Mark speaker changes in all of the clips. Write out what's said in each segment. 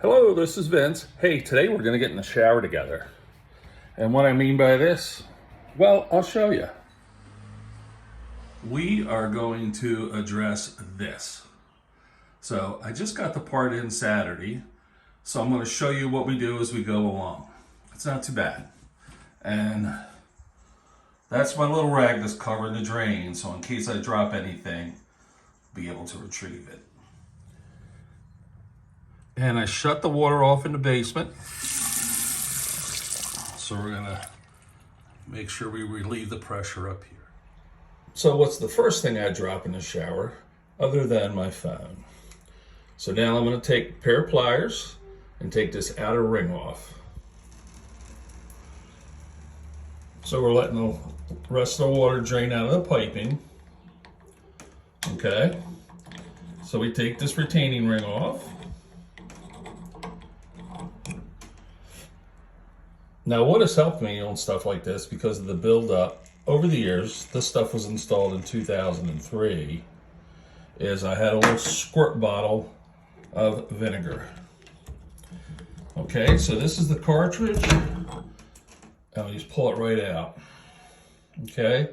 Speaker 1: Hello, this is Vince. Hey, today we're going to get in the shower together. And what I mean by this, well, I'll show you. We are going to address this. So I just got the part in Saturday, so I'm going to show you what we do as we go along. It's not too bad. And that's my little rag that's covering the drain, so in case I drop anything, I'll be able to retrieve it. And I shut the water off in the basement. So we're gonna make sure we relieve the pressure up here. So what's the first thing I drop in the shower other than my phone? So now I'm gonna take a pair of pliers and take this outer ring off. So we're letting the rest of the water drain out of the piping. Okay. So we take this retaining ring off. Now, what has helped me on stuff like this, because of the buildup over the years, this stuff was installed in 2003, is I had a little squirt bottle of vinegar. Okay, so this is the cartridge. I'll just pull it right out. Okay,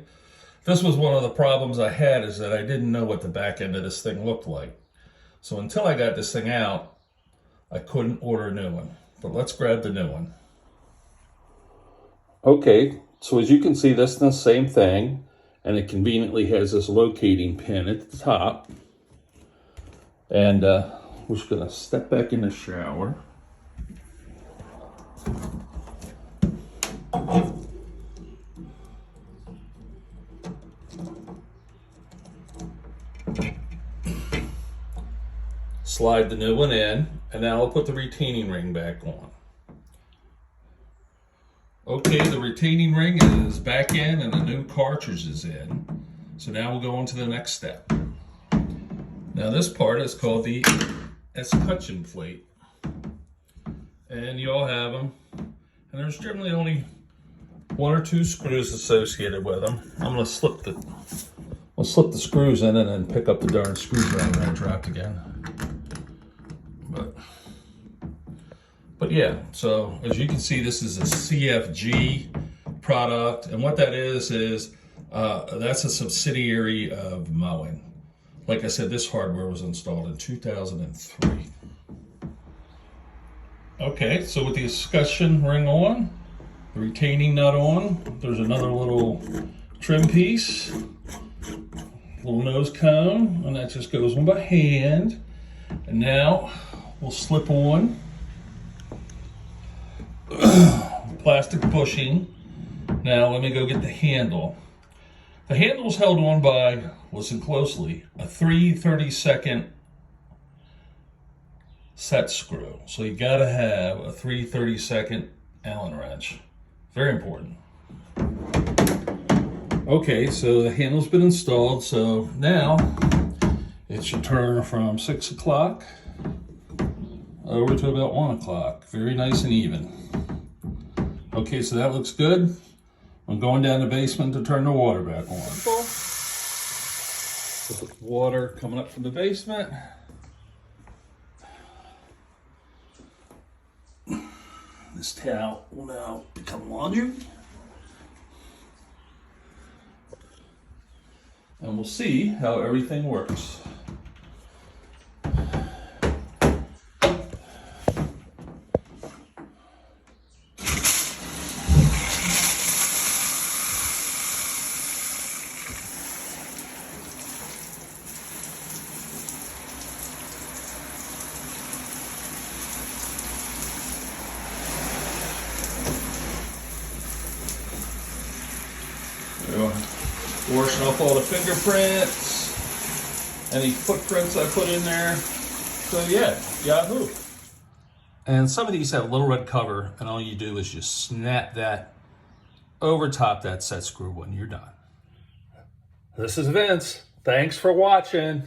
Speaker 1: this was one of the problems I had, is that I didn't know what the back end of this thing looked like. So until I got this thing out, I couldn't order a new one. But let's grab the new one. Okay, so as you can see, this is the same thing, and it conveniently has this locating pin at the top. And we're just gonna step back in the shower. Slide the new one in, and now I'll put the retaining ring back on. Okay, the retaining ring is back in and the new cartridge is in. So now we'll go on to the next step. Now this part is called the escutcheon plate. And you all have them. And there's generally only one or two screws associated with them. I'm gonna slip the screws in and then pick up the darn screwdriver I dropped again. But yeah, so as you can see, this is a CFG product, and what that is that's a subsidiary of Moen. Like I said, this hardware was installed in 2003. Okay, so with the escutcheon ring on, the retaining nut on, there's another little trim piece, little nose cone, and that just goes on by hand. And now we'll slip on plastic bushing. Now let me go get the handle. The handle is held on by, listen closely, a 3/32 set screw. So you gotta have a 3/32 Allen wrench. Very important. Okay, so the handle's been installed, so now it should turn from 6 o'clock over to about 1 o'clock. Very nice and even. Okay, so that looks good. I'm going down the basement to turn the water back on. With the water coming up from the basement. This towel will now become laundry. And we'll see how everything works. Washing off all the fingerprints, any footprints I put in there. So yeah, yahoo. And some of these have a little red cover, and all you do is just snap that over top that set screw when you're done. This is Vince. Thanks for watching.